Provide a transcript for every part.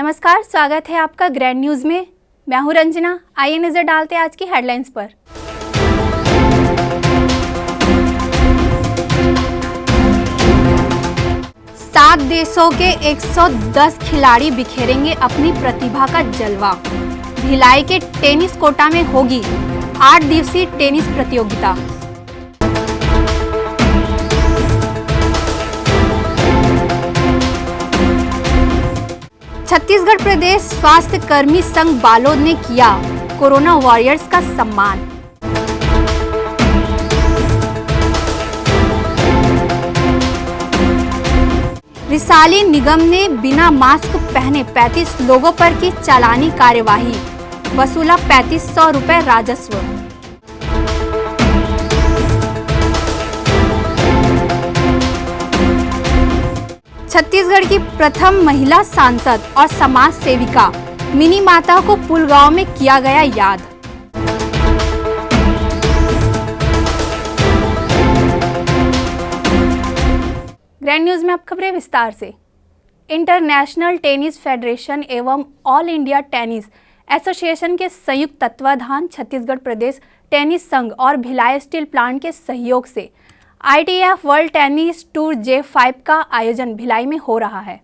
नमस्कार, स्वागत है आपका ग्रैंड न्यूज़ में। मैं हूं रंजना। आइए नजर डालते हैं आज की हेडलाइंस पर। सात देशों के 110 खिलाड़ी बिखेरेंगे अपनी प्रतिभा का जलवा। भिलाई के टेनिस कोटा में होगी 8 दिवसीय टेनिस प्रतियोगिता। छत्तीसगढ़ प्रदेश स्वास्थ्य कर्मी संघ बालोद ने किया कोरोना वॉरियर्स का सम्मान। रिसाली निगम ने बिना मास्क पहने 35 लोगों पर की चालानी कार्यवाही, वसूला 3500 रुपए राजस्व। छत्तीसगढ़ की प्रथम महिला सांसद और समाज सेविका मिनी माता को पुलगांव में किया गया याद। ग्रैंड न्यूज में अब खबरें विस्तार से। इंटरनेशनल टेनिस फेडरेशन एवं ऑल इंडिया टेनिस एसोसिएशन के संयुक्त तत्वाधान छत्तीसगढ़ प्रदेश टेनिस संघ और भिलाई स्टील प्लांट के सहयोग से ITF world tennis tour J5 का आयोजन भिलाई में हो रहा है।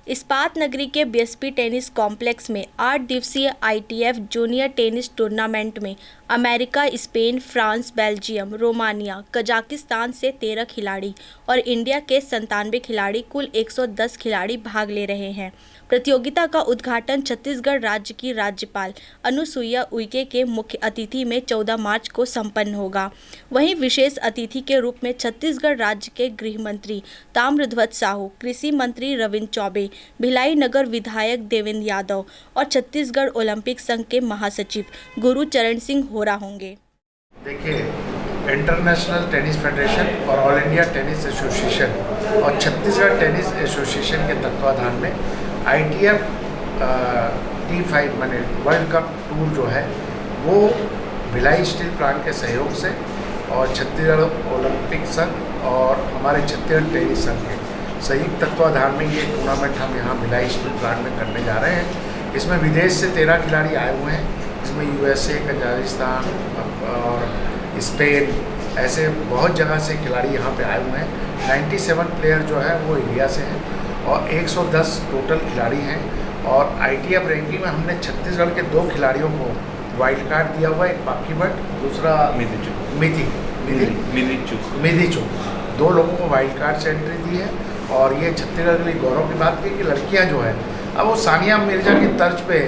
इस्पात नगरी के BSP टेनिस कॉम्प्लेक्स में 8 दिवसीय ITF जूनियर टेनिस टूर्नामेंट में America, Spain, France, Belgium, Romania, Kazakhstan से 13 खिलाड़ी और इंडिया के 97 खिलाड़ी, कुल 110 खिलाड़ी भाग ले रहे हैं। प्रतियोगिता का उद्घाटन छत्तीसगढ़ राज्य की राज्यपाल अनुसुईया उइके के मुख्य अतिथि में 14 मार्च को संपन्न होगा। वहीं विशेष अतिथि के रूप में छत्तीसगढ़ राज्य के गृह मंत्री ताम्रध्वज साहू, कृषि मंत्री रविंद्र चौबे, भिलाई नगर विधायक देवेंद्र यादव और छत्तीसगढ़ ओलंपिक संघ के महासचिव गुरुचरण सिंह होरा होंगे। देखिए, इंटरनेशनल टेनिस फेडरेशन और ऑल इंडिया टेनिस एसोसिएशन और छत्तीसगढ़ टेनिस एसोसिएशन के तत्वाधान में ITF T5 माने वर्ल्ड कप टूर जो है वो भिलाई स्टील प्लांट के सहयोग से और छत्तीसगढ़ ओलंपिक संघ और हमारे छत्तीसगढ़ टेनिस संघ के संयुक्त तत्वाधान में ये टूर्नामेंट हम यहाँ भिलाई स्टील प्लांट में करने जा रहे हैं। इसमें विदेश से 13 खिलाड़ी आए हुए हैं। इसमें USA, कजाकिस्तान और स्पेन, ऐसे बहुत जगह से खिलाड़ी यहाँ पे आए हुए हैं। 97 प्लेयर जो है वो इंडिया से हैं और 110 टोटल खिलाड़ी हैं। और ITF रैंकिंग में हमने छत्तीसगढ़ के 2 खिलाड़ियों को वाइल्ड कार्ड दिया हुआ है, एक पाखी भट्ट, दूसरा मिधिचू। 2 लोगों को वाइल्ड कार्ड से एंट्री दी है। और ये छत्तीसगढ़ के लिए गौरव की बात है कि लड़कियां जो है अब वो सानिया मिर्जा की तर्ज पे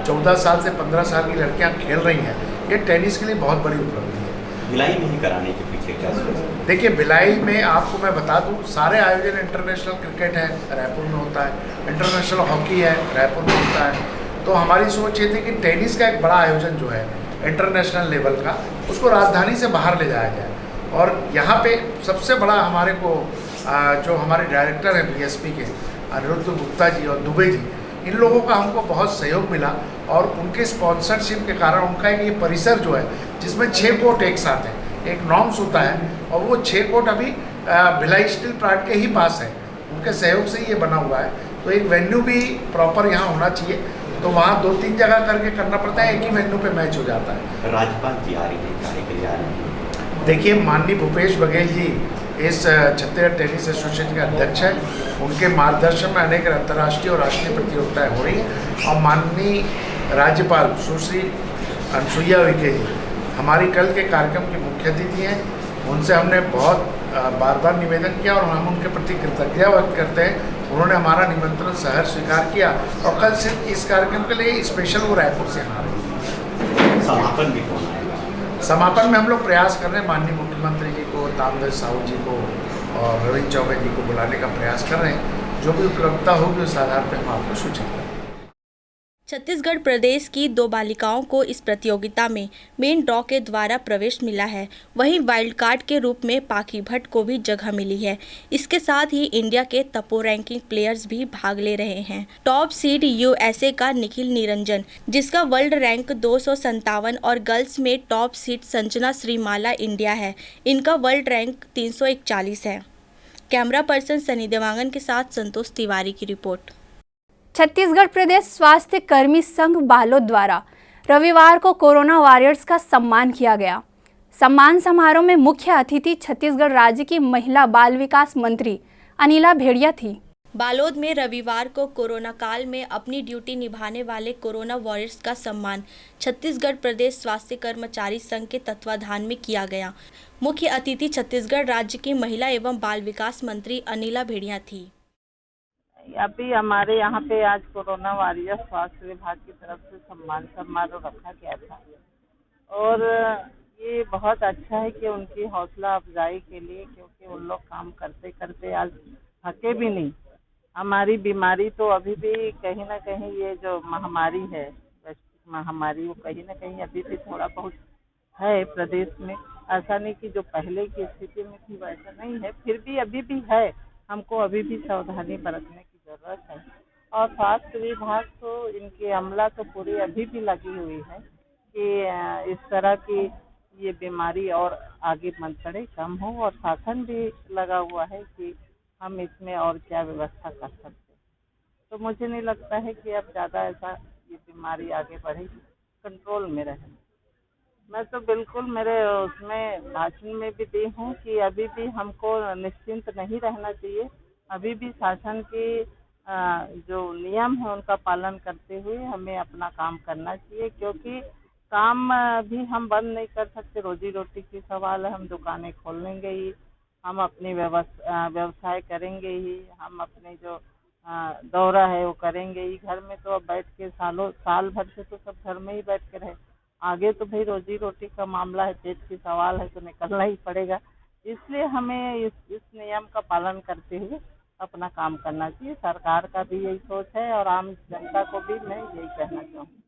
14 साल से 15 साल की लड़कियां खेल रही हैं। ये टेनिस के लिए बहुत बड़ी उपलब्धि है। भिलाई में ही कराने के पीछे क्या सोच है? देखिए, भिलाई में आपको मैं बता दूं, सारे आयोजन इंटरनेशनल क्रिकेट है रायपुर में होता है, इंटरनेशनल हॉकी है रायपुर में होता है। तो हमारी सोच ये थी कि टेनिस का एक बड़ा आयोजन जो है इंटरनेशनल लेवल का, उसको राजधानी से बाहर ले जाया जाए। और यहाँ पे सबसे बड़ा हमारे को जो हमारे डायरेक्टर हैं BSP के अनिरुद्ध गुप्ता जी और दुबे जी, इन लोगों का हमको बहुत सहयोग मिला और उनके स्पॉन्सरशिप के कारण उनका एक ये परिसर जो है जिसमें 6 कोर्ट एक साथ हैं, एक नॉर्म्स होता है और वो 6 कोर्ट अभी भिलाई स्टील प्लांट के ही पास है। उनके सहयोग से ये बना हुआ है। तो एक वेन्यू भी प्रॉपर यहाँ होना चाहिए, तो वहाँ 2-3 जगह करके करना पड़ता है, एक ही वेन्यू पे मैच हो जाता है। राज्यपाल जी आ रही है। देखिए, माननीय भूपेश बघेल जी इस छत्तीसगढ़ टेनिस एसोसिएशन के अध्यक्ष हैं। उनके मार्गदर्शन में अनेक अंतर्राष्ट्रीय और राष्ट्रीय प्रतियोगिताएं हो रही हैं और माननीय राज्यपाल सुश्री अनुसुईया उइके जी हमारी कल के कार्यक्रम की मुख्य अतिथि हैं। उनसे हमने बहुत बार निवेदन किया और हम उनके प्रति कृतज्ञता व्यक्त करते हैं। उन्होंने हमारा निमंत्रण सहर्ष स्वीकार किया और कल सिर्फ इस कार्यक्रम के लिए स्पेशल वो रायपुर से आ रही है। समापन भी कौन आएगा? समापन में हम लोग प्रयास कर रहे हैं, माननीय मुख्यमंत्री जी को, ताम्रध्वज साहू जी को और रविंद्र चौबे जी को बुलाने का प्रयास कर रहे हैं। जो भी उपलब्धता होगी उस आधार पर हम आपको सूचित करेंगे। छत्तीसगढ़ प्रदेश की 2 बालिकाओं को इस प्रतियोगिता में मेन ड्रॉ के द्वारा प्रवेश मिला है। वहीं वाइल्ड कार्ड के रूप में पाखी भट्ट को भी जगह मिली है। इसके साथ ही इंडिया के तपो रैंकिंग प्लेयर्स भी भाग ले रहे हैं। टॉप सीड USA का निखिल निरंजन, जिसका वर्ल्ड रैंक 257 और गर्ल्स में टॉप सीड संजना श्रीमाला इंडिया है। इनका वर्ल्ड रैंक 341 है। कैमरा पर्सन सनी देवांगन के साथ संतोष तिवारी की रिपोर्ट। छत्तीसगढ़ प्रदेश स्वास्थ्य कर्मी संघ बालोद द्वारा रविवार को कोरोना वॉरियर्स का सम्मान किया गया। सम्मान समारोह में मुख्य अतिथि छत्तीसगढ़ राज्य की महिला बाल विकास मंत्री अनिला भेड़िया थी। बालोद में रविवार को कोरोना काल में अपनी ड्यूटी निभाने वाले कोरोना वॉरियर्स का सम्मान छत्तीसगढ़ प्रदेश स्वास्थ्य कर्मचारी संघ के तत्वाधान में किया गया। मुख्य अतिथि छत्तीसगढ़ राज्य की महिला एवं बाल विकास मंत्री अनिला भेड़िया थी। अभी हमारे यहाँ पे आज कोरोना वॉरियर स्वास्थ्य विभाग की तरफ से सम्मान समारोह रखा गया था और ये बहुत अच्छा है कि उनकी हौसला अफजाई के लिए, क्योंकि उन लोग काम करते करते आज थके भी नहीं। हमारी बीमारी तो अभी भी कहीं ना कहीं ये जो महामारी है, वैश्विक महामारी, वो कहीं ना कहीं अभी भी थोड़ा बहुत है प्रदेश में। ऐसा नहीं कि जो पहले की स्थिति में थी वैसा नहीं है, फिर भी अभी भी है। हमको अभी भी सावधानी बरतने की जरूरत है। और स्वास्थ्य विभाग तो इनकी अमला तो पूरी अभी भी लगी हुई है कि इस तरह की ये बीमारी और आगे बढ़े, कम हो, और शासन भी लगा हुआ है कि हम इसमें और क्या व्यवस्था कर सकते हैं। तो मुझे नहीं लगता है कि अब ज़्यादा ऐसा ये बीमारी आगे बढ़ेगी, कंट्रोल में रहे। मैं तो बिल्कुल मेरे उसमें भाषण में भी दी हूँ कि अभी भी हमको निश्चिंत नहीं रहना चाहिए। अभी भी शासन के जो नियम है उनका पालन करते हुए हमें अपना काम करना चाहिए, क्योंकि काम भी हम बंद नहीं कर सकते। रोजी रोटी की सवाल है, हम दुकानें खोल लेंगे ही, हम अपनी व्यवसाय करेंगे ही, हम अपने जो दौरा है वो करेंगे ही। घर में तो अब बैठ के साल भर से तो सब घर में ही बैठ के रहे। आगे तो भाई रोजी रोटी का मामला है, पेट की सवाल है, तो निकलना ही पड़ेगा। इसलिए हमें इस नियम का पालन करते हुए अपना काम करना चाहिए। सरकार का भी यही सोच है और आम जनता को भी मैं यही कहना चाहूँगी।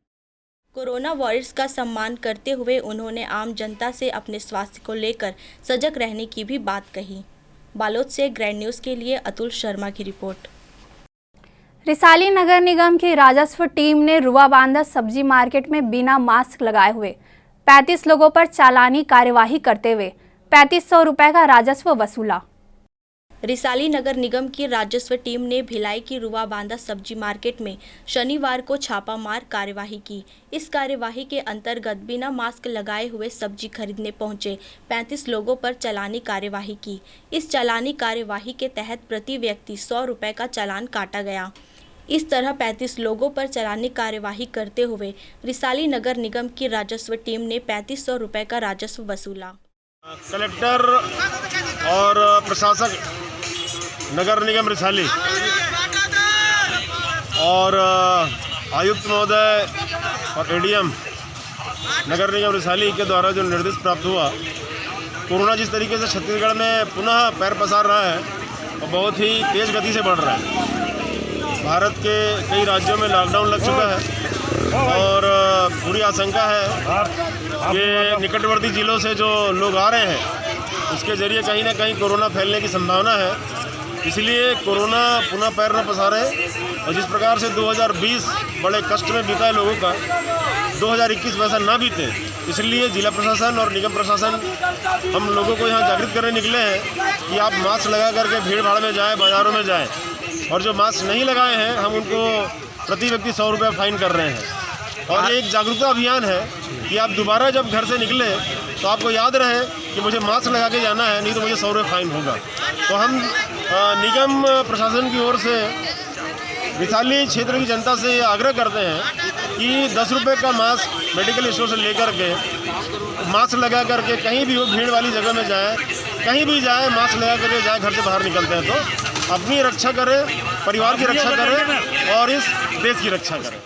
कोरोना वॉरियर्स का सम्मान करते हुए उन्होंने आम जनता से अपने स्वास्थ्य को लेकर सजग रहने की भी बात कही। बालोद से ग्रैंड न्यूज़ के लिए अतुल शर्मा की रिपोर्ट। रिसाली नगर निगम की राजस्व टीम ने रुआबांधा सब्जी मार्केट में बिना मास्क लगाए हुए 35 लोगों पर चालानी कार्यवाही करते हुए 3500 रुपए का राजस्व वसूला। रिसाली नगर निगम की राजस्व टीम ने भिलाई की रुआबांधा सब्जी मार्केट में शनिवार को छापामार कार्यवाही की। इस कार्यवाही के अंतर्गत बिना मास्क लगाए हुए सब्जी खरीदने पहुंचे 35 लोगों पर चालानी कार्यवाही की। इस चालानी कार्यवाही के तहत प्रति व्यक्ति 100 रुपये का चालान काटा गया। इस तरह 35 लोगों पर चालानी कार्यवाही करते हुए रिसाली नगर निगम की राजस्व टीम ने 3500 रुपये का राजस्व वसूला। कलेक्टर और प्रशासक नगर निगम रिसाली और आयुक्त महोदय और एडीएम नगर निगम रिसाली के द्वारा जो निर्देश प्राप्त हुआ, कोरोना जिस तरीके से छत्तीसगढ़ में पुनः पैर पसार रहा है और बहुत ही तेज़ गति से बढ़ रहा है। भारत के कई राज्यों में लॉकडाउन लग चुका है और पूरी आशंका है कि निकटवर्ती जिलों से जो लोग आ रहे हैं उसके ज़रिए कहीं ना कहीं कोरोना फैलने की संभावना है। इसलिए कोरोना पुनः पैर न पसारे और जिस प्रकार से 2020 बड़े कष्ट में बीता है लोगों का, 2021 वैसा ना बीते, इसलिए जिला प्रशासन और निगम प्रशासन हम लोगों को यहाँ जागृत करने निकले हैं कि आप मास्क लगा करके भीड़ भाड़ में जाएं, बाज़ारों में जाएं, और जो मास्क नहीं लगाए हैं हम उनको प्रति व्यक्ति 100 रुपये फाइन कर रहे हैं। और एक जागरूकता अभियान है कि आप दोबारा जब घर से निकले तो आपको याद रहे कि मुझे मास्क लगा के जाना है, नहीं तो मुझे 100 रुपये फाइन होगा। तो हम निगम प्रशासन की ओर से रिसाली क्षेत्र की जनता से आग्रह करते हैं कि 10 रुपये का मास्क मेडिकल स्टोर से लेकर के मास्क लगा करके कहीं भी वो भीड़ वाली जगह में जाए, कहीं भी जाए मास्क लगा करके जाए। घर से बाहर निकलते हैं तो अपनी रक्षा करें, परिवार की रक्षा करें और इस देश की रक्षा करें।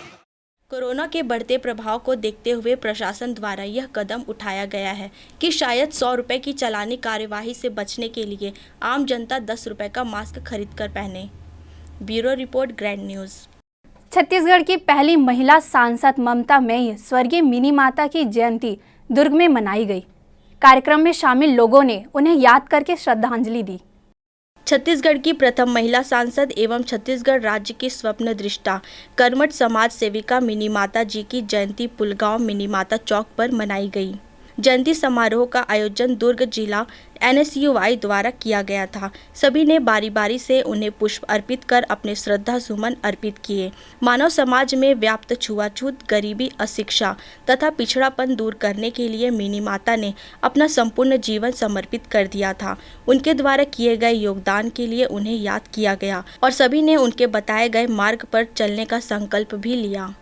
कोरोना के बढ़ते प्रभाव को देखते हुए प्रशासन द्वारा यह कदम उठाया गया है कि शायद 100 रुपये की चालानी कार्यवाही से बचने के लिए आम जनता 10 रुपये का मास्क खरीद कर पहने। Bureau report, grand news. Chhattisgarh की पहली महिला सांसद ममता मेई स्वर्गीय मिनी माता की जयंती दुर्ग में मनाई गई। कार्यक्रम में शामिल लोगों ने उन्हें याद करके श्रद्धांजलि दी। छत्तीसगढ़ की प्रथम महिला सांसद एवं छत्तीसगढ़ राज्य की स्वप्न दृष्टा कर्मठ समाज सेविका मिनी माता जी की जयंती पुलगांव मिनी माता चौक पर मनाई गई। जयंती समारोह का आयोजन दुर्ग जिला NSUI द्वारा किया गया था। सभी ने बारी बारी से उन्हें पुष्प अर्पित कर अपने श्रद्धा सुमन अर्पित किए। मानव समाज में व्याप्त छुआछूत, गरीबी, अशिक्षा तथा पिछड़ापन दूर करने के लिए मिनी माता ने अपना संपूर्ण जीवन समर्पित कर दिया था। उनके द्वारा किए गए योगदान के लिए उन्हें याद किया गया और सभी ने उनके बताए गए मार्ग पर चलने का संकल्प भी लिया।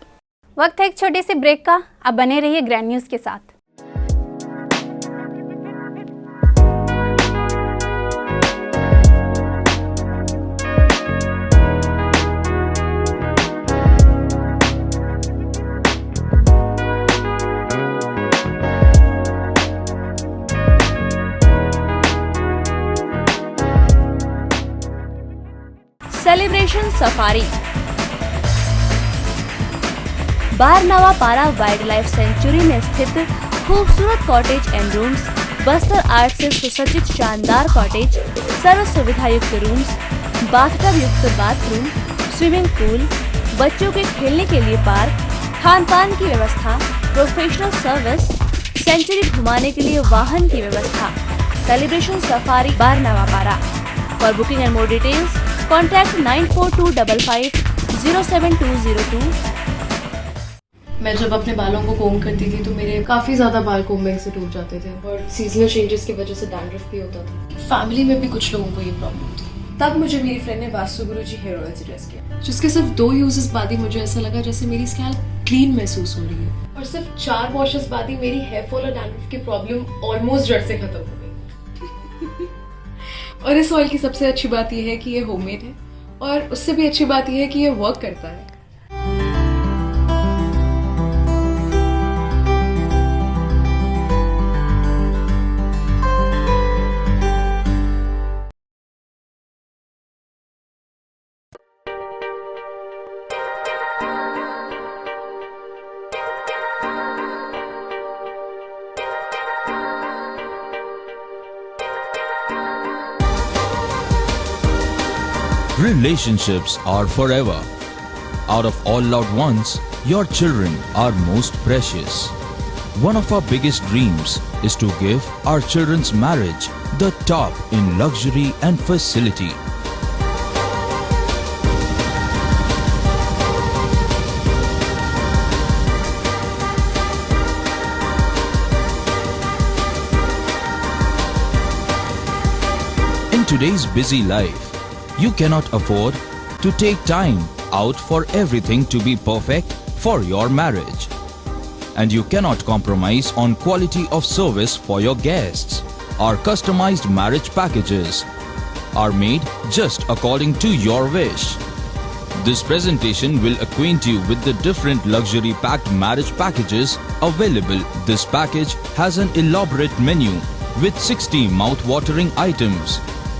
वक्त है एक छोटे से ब्रेक का। अब बने रहिए ग्रैंड न्यूज के साथ। सेलिब्रेशन सफारी बारनावा पारा वाइल्ड लाइफ सेंचुरी में स्थित खूबसूरत cottage and rooms, Bastar art से सुसज्जित शानदार कॉटेज, सर्व सुविधा युक्त रूम्स, बाथटब युक्त बाथरूम, स्विमिंग पूल, बच्चों के खेलने के लिए पार्क, खान पान की व्यवस्था, प्रोफेशनल सर्विस, सेंचुरी घुमाने के लिए वाहन की व्यवस्था। सेलिब्रेशन सफारी बारनावा पारा। For booking and more details contact 942255070202। मैं जब अपने बालों को कोम करती थी तो मेरे काफ़ी ज़्यादा बाल कोम्बिंग से टूट जाते थे और सीजनल चेंजेस की वजह से डैंड्रफ भी होता था। फैमिली में भी कुछ लोगों को ये प्रॉब्लम थी। तब मुझे मेरी फ्रेंड ने वास्तु गुरुजी हेयर ऑयल सजेस्ट किया, जिसके सिर्फ 2 यूजेस बाद ही मुझे ऐसा लगा जैसे मेरी स्कैल्प क्लीन महसूस हो रही है और सिर्फ 4 वॉशेस बाद ही मेरी हेयर फॉल और डैंड्रफ की प्रॉब्लम ऑलमोस्ट जड़ से खत्म हो गई। और इस ऑयल की सबसे अच्छी बात यह है कि ये होममेड है और उससे भी अच्छी बात यह है कि ये वर्क करता है। Relationships are forever. Out of all loved ones, your children are most precious. One of our biggest dreams is to give our children's marriage the top in luxury and facility. In today's busy life, you cannot afford to take time out for everything to be perfect for your marriage. And you cannot compromise on quality of service for your guests. Our customized marriage packages are made just according to your wish. This presentation will acquaint you with the different luxury packed marriage packages available. This package has an elaborate menu with 60 mouth-watering items.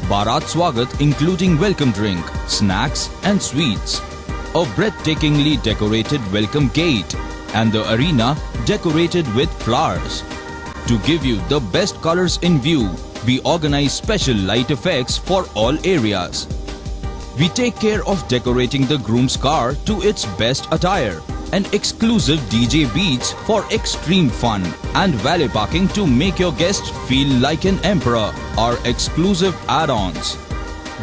Bharat Swagat including welcome drink, snacks and sweets, a breathtakingly decorated welcome gate and the arena decorated with flowers. To give you the best colors in view, we organize special light effects for all areas. We take care of decorating the groom's car to its best attire and exclusive DJ beats for extreme fun and valet parking to make your guests feel like an emperor. Our exclusive add-ons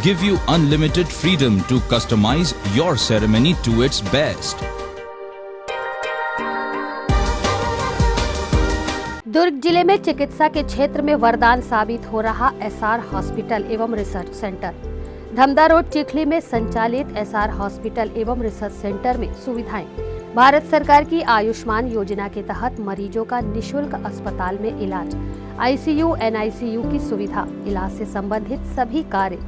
give you unlimited freedom to customize your ceremony to its best. दुर्ग जिले में चिकित्सा के क्षेत्र में वरदान साबित हो रहा SR हॉस्पिटल एवं research centre. Dhamda road Chikhli में संचालित SR हॉस्पिटल एवं रिसर्च सेंटर में सुविधाएं। भारत सरकार की आयुष्मान योजना के तहत मरीजों का निशुल्क अस्पताल में इलाज, ICU, NICU की सुविधा, इलाज से संबंधित सभी कार्य,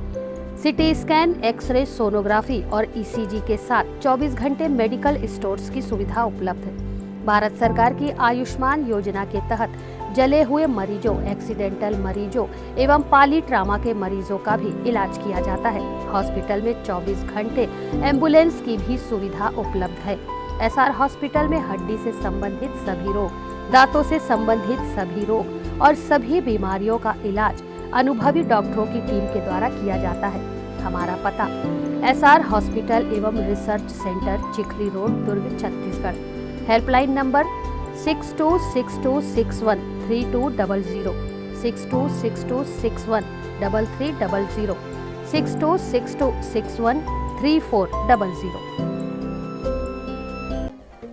सिटी स्कैन, एक्सरे, सोनोग्राफी और ECG के साथ 24 घंटे मेडिकल स्टोर्स की सुविधा उपलब्ध है। भारत सरकार की आयुष्मान योजना के तहत जले हुए मरीजों, एक्सीडेंटल मरीजों एवं पाली ट्रामा के मरीजों का भी इलाज किया जाता है। हॉस्पिटल में 24 घंटे एम्बुलेंस की भी सुविधा उपलब्ध है। SR हॉस्पिटल में हड्डी से संबंधित सभी रोग, दांतों से संबंधित सभी रोग और सभी बीमारियों का इलाज अनुभवी डॉक्टरों की टीम के द्वारा किया जाता है। हमारा पता SR हॉस्पिटल एवं research centre, Chikhli road, Durg, Chhattisgarh. Helpline number 626261 3200, 626261 3300, 626261 3400।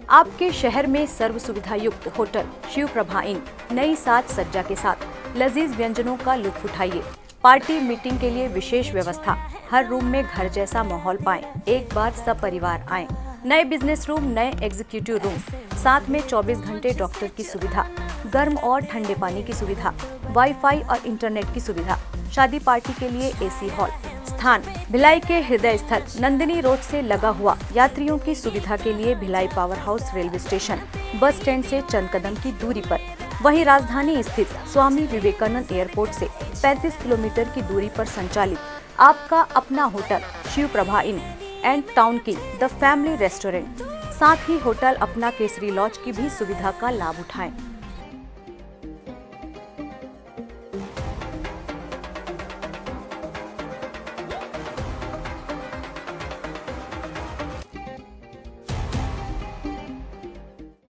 आपके शहर में सर्व सुविधा युक्त होटल शिव प्रभा इन नई साज सज्जा के साथ लजीज व्यंजनों का लुत्फ उठाइए। पार्टी मीटिंग के लिए विशेष व्यवस्था, हर रूम में घर जैसा माहौल पाएं। एक बार सब परिवार आएं। नए बिजनेस रूम, नए एग्जीक्यूटिव रूम, साथ में 24 घंटे डॉक्टर की सुविधा, गर्म और ठंडे पानी की सुविधा, वाईफाई और इंटरनेट की सुविधा, शादी पार्टी के लिए एसी हॉल। स्थान भिलाई के हृदय स्थल नंदिनी रोड से लगा हुआ, यात्रियों की सुविधा के लिए Bhilai power house railway station bus stand से चंद कदम की दूरी पर। वहीं राजधानी स्थित स्वामी विवेकानंद एयरपोर्ट से 35 किलोमीटर की दूरी पर संचालित आपका अपना hotel Shiv Prabha inn and town की द फैमिली रेस्टोरेंट, साथ ही होटल अपना केसरी लॉज की भी सुविधा का लाभ उठाएं।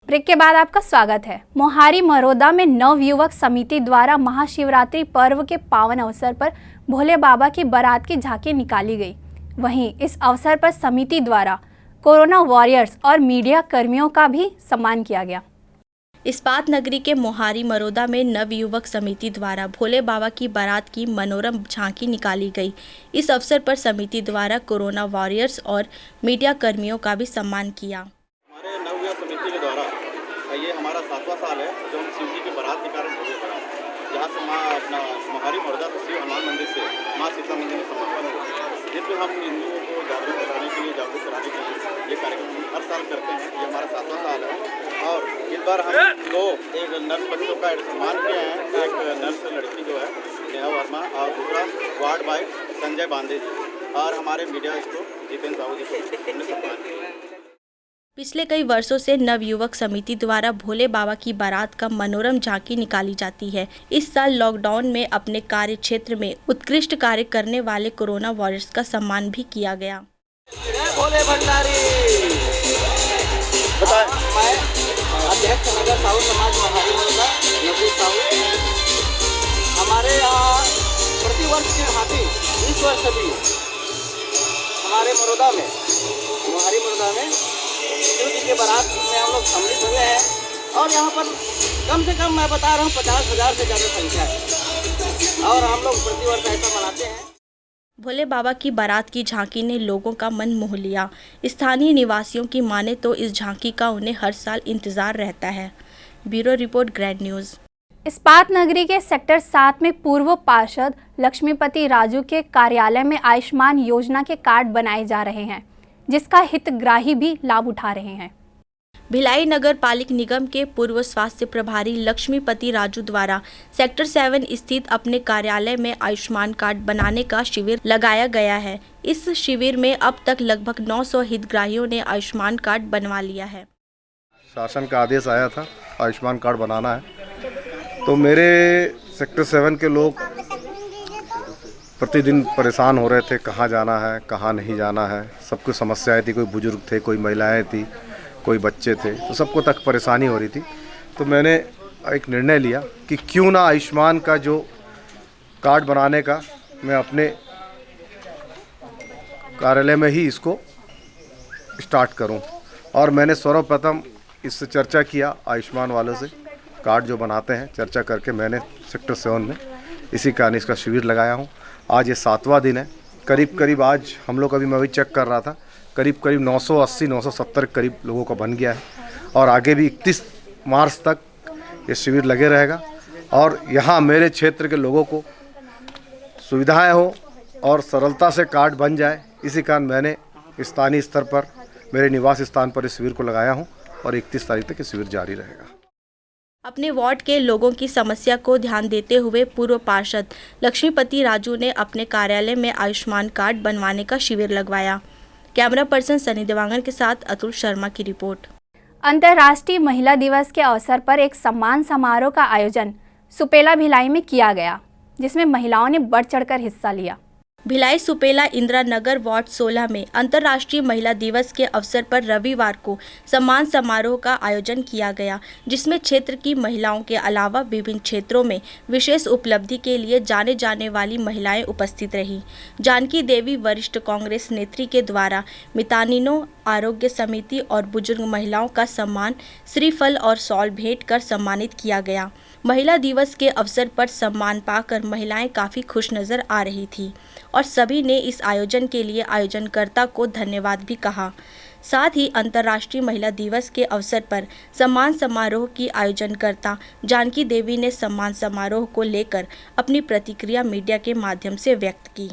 ब्रेक के बाद आपका स्वागत है। मोहारी मरोदा में नवयुवक समिति द्वारा महाशिवरात्रि पर्व के पावन अवसर पर भोले बाबा की बारात की झांकी निकाली गई। वहीं इस अवसर पर समिति द्वारा कोरोना वॉरियर्स और मीडिया कर्मियों का भी सम्मान किया गया। इस्पात नगरी के मोहारी मरोदा में नवयुवक समिति द्वारा भोले बाबा की बारात की मनोरम झांकी निकाली गई। इस अवसर पर समिति द्वारा कोरोना वॉरियर्स और मीडिया कर्मियों का भी सम्मान किया। हमारे नवयुवक समिति के द्वारा ये हमारा 7वां साल है जो हम शिव जी की बारात के कारण भोले बारात यहाँ से अपना मोहारी मरोदा से शिव हनुमान मंदिर से माँ सीता मंदिर में समापन हुआ, जिसमें हम हिंदुओं को जागरूक कराने के लिए, जागरूक कराने के लिए ये कार्यक्रम हर साल करते हैं। ये हमारा 7वां साल है और इस बार हम एक नर्स बच्चों का सम्मान किए हैं। एक नर्स लड़की जो है नेहा वर्मा और दूसरा वार्ड बॉय संजय बांदे जी और हमारे मीडिया स्टोर जितेंद्र साहू जी को हमने सम्मान किया। पिछले कई वर्षों से नवयुवक समिति द्वारा भोले बाबा की बारात का मनोरम झांकी निकाली जाती है। इस साल लॉकडाउन में अपने कार्य क्षेत्र में उत्कृष्ट कार्य करने वाले कोरोना वॉरियर्स का सम्मान भी किया गया। भोले भंडारी मैं अध्यक्ष नगर साहू समाज मोहारी मरोदा नवीन साहू। हमारे यहाँ प्रतिवर्ष की भांति इस वर्ष भी हमारे मरोदा में मोहारी मरोदा में शिव जी के बारात में हम लोग सम्मिलित हुए हैं और यहाँ पर कम से कम मैं बता रहा हूँ 50,000 से ज़्यादा संख्या है और हम लोग प्रतिवर्ष ऐसा मनाते हैं। भोले बाबा की बारात की झांकी ने लोगों का मन मोह लिया। स्थानीय निवासियों की माने तो इस झांकी का उन्हें हर साल इंतजार रहता है। Bureau report, grand news. इस्पात नगरी के सेक्टर 7 में पूर्व पार्षद लक्ष्मीपति राजू के कार्यालय में आयुष्मान योजना के कार्ड बनाए जा रहे हैं, जिसका हितग्राही भी लाभ उठा रहे हैं। भिलाई नगर पालिक निगम के पूर्व स्वास्थ्य प्रभारी लक्ष्मीपति राजू द्वारा सेक्टर 7 स्थित अपने कार्यालय में आयुष्मान कार्ड बनाने का शिविर लगाया गया है। इस शिविर में अब तक लगभग 900 हितग्राहियों ने आयुष्मान कार्ड बनवा लिया है। शासन का आदेश आया था आयुष्मान कार्ड बनाना है, तो मेरे सेक्टर 7 के लोग प्रतिदिन परेशान हो रहे थे, कहाँ जाना है कहाँ नहीं जाना है। सबको समस्याएं थी, कोई बुजुर्ग थे, कोई महिलाएं थी, कोई बच्चे थे, तो सबको तक परेशानी हो रही थी। तो मैंने एक निर्णय लिया कि क्यों ना आयुष्मान का जो कार्ड बनाने का मैं अपने कार्यालय में ही इसको स्टार्ट करूं। और मैंने सर्वप्रथम इससे चर्चा किया आयुष्मान वालों से, कार्ड जो बनाते हैं चर्चा करके मैंने सेक्टर 7 में इसी कारण इसका शिविर लगाया हूं। आज ये 7वां दिन है। करीब आज हम लोग अभी मैं भी चेक कर रहा था, करीब 980-970 करीब लोगों का बन गया है और आगे भी 31 मार्च तक ये शिविर लगे रहेगा। और यहाँ मेरे क्षेत्र के लोगों को सुविधाएं हो और सरलता से कार्ड बन जाए, इसी कारण मैंने स्थानीय स्तर पर मेरे निवास स्थान पर इस शिविर को लगाया हूँ और 31 तारीख तक ये शिविर जारी रहेगा। अपने वार्ड के लोगों की समस्या को ध्यान देते हुए पूर्व पार्षद लक्ष्मीपति राजू ने अपने कार्यालय में आयुष्मान कार्ड बनवाने का शिविर लगवाया। कैमरा पर्सन सनी देवांगन के साथ अतुल शर्मा की रिपोर्ट। अंतर्राष्ट्रीय महिला दिवस के अवसर पर एक सम्मान समारोह का आयोजन सुपेला भिलाई में किया गया, जिसमें महिलाओं ने बढ़ चढ़कर हिस्सा लिया। भिलाई सुपेला इंदिरा नगर वार्ड 16 में अंतर्राष्ट्रीय महिला दिवस के अवसर पर रविवार को सम्मान समारोह का आयोजन किया गया, जिसमें क्षेत्र की महिलाओं के अलावा विभिन्न क्षेत्रों में विशेष उपलब्धि के लिए जाने जाने वाली महिलाएं उपस्थित रहीं। जानकी देवी वरिष्ठ कांग्रेस नेत्री के द्वारा मितानिनों आरोग्य समिति और बुजुर्ग महिलाओं का सम्मान श्रीफल और शॉल भेंट कर सम्मानित किया गया। महिला दिवस के अवसर पर सम्मान पाकर महिलाएं काफ़ी खुश नज़र आ रही थी और सभी ने इस आयोजन के लिए आयोजनकर्ता को धन्यवाद भी कहा। साथ ही अंतर्राष्ट्रीय महिला दिवस के अवसर पर सम्मान समारोह की आयोजनकर्ता जानकी देवी ने सम्मान समारोह को लेकर अपनी प्रतिक्रिया मीडिया के माध्यम से व्यक्त की।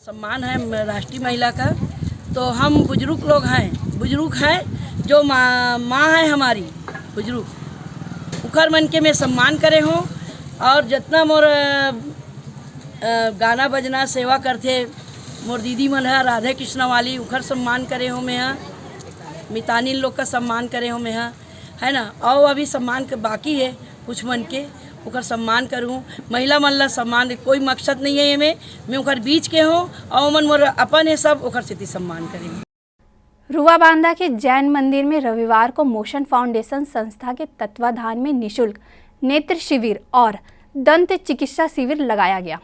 सम्मान है राष्ट्रीय महिला का, तो हम बुजुर्ग लोग हैं जो माँ है हमारी बुजुर्ग उखर मन के मैं सम्मान करे हूँ और जितना मोर गाना बजना सेवा करते मोर दीदी मन है राधे कृष्ण वाली उखर सम्मान करे हूँ मैं मितानी लोग का सम्मान करे हूँ मैं है ना। और अभी सम्मान के बाकी है कुछ मन के उखर सम्मान करूँ। महिला मन ला सम्मान कोई मकसद नहीं है, मैं उखर बीच के हूँ और मन मोर अपन है सब उखर से सम्मान करें। रुआबांदा के जैन मंदिर में रविवार को मोशन फाउंडेशन संस्था के तत्वाधान में निशुल्क नेत्र शिविर और दंत चिकित्सा शिविर लगाया गया।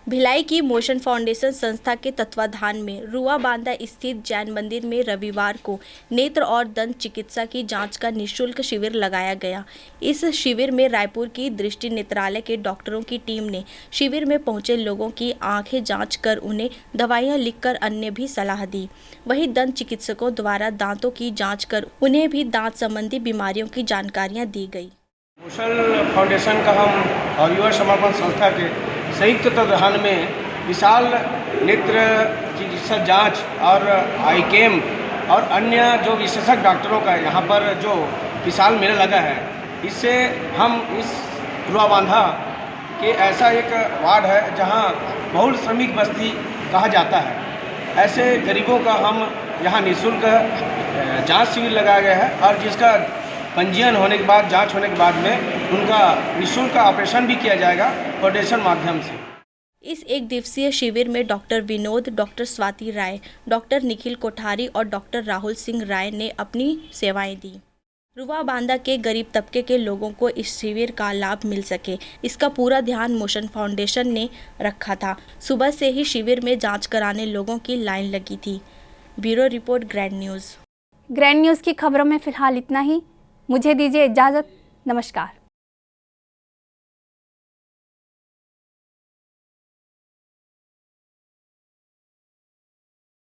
भिलाई की मोशन फाउंडेशन संस्था के तत्वाधान में रुआबांदा स्थित जैन मंदिर में रविवार को नेत्र और दंत चिकित्सा की जांच का निःशुल्क शिविर लगाया गया। इस शिविर में रायपुर की दृष्टि नेत्रालय के डॉक्टरों की टीम ने शिविर में पहुंचे लोगों की आंखें जांच कर उन्हें दवाइयां लिखकर अन्य भी सलाह दी। वहीं दंत चिकित्सकों द्वारा दांतों की जाँच कर उन्हें भी दाँत संबंधी बीमारियों की जानकारियाँ दी गई। मोशन फाउंडेशन का हम और युवा समर्पण संस्था के संयुक्त तत्वाधान में विशाल नेत्र चिकित्सा जांच और आई कैम्प और अन्य जो विशेषज्ञ डॉक्टरों का यहाँ पर जो विशाल मेला लगा है, इससे हम इस रुआबांधा के ऐसा एक वार्ड है जहाँ बहुल श्रमिक बस्ती कहा जाता है, ऐसे गरीबों का हम यहाँ निःशुल्क जांच शिविर लगाया गया है और जिसका पंजीयन होने के बाद जांच होने के बाद में उनका निःशुल्क ऑपरेशन भी किया जाएगा फाउंडेशन माध्यम से। इस एक दिवसीय शिविर में डॉक्टर विनोद, डॉक्टर स्वाति राय, डॉक्टर निखिल कोठारी और डॉक्टर राहुल सिंह राय ने अपनी सेवाएं दी। रुआबांदा के गरीब तबके के लोगों को इस शिविर का लाभ मिल सके, इसका पूरा ध्यान मोशन फाउंडेशन ने रखा था। सुबह से ही शिविर में जाँच कराने लोगों की लाइन लगी थी। Bureau report, grand news. Grand news की खबरों में फिलहाल इतना ही। मुझे दीजिए इजाज़त। नमस्कार।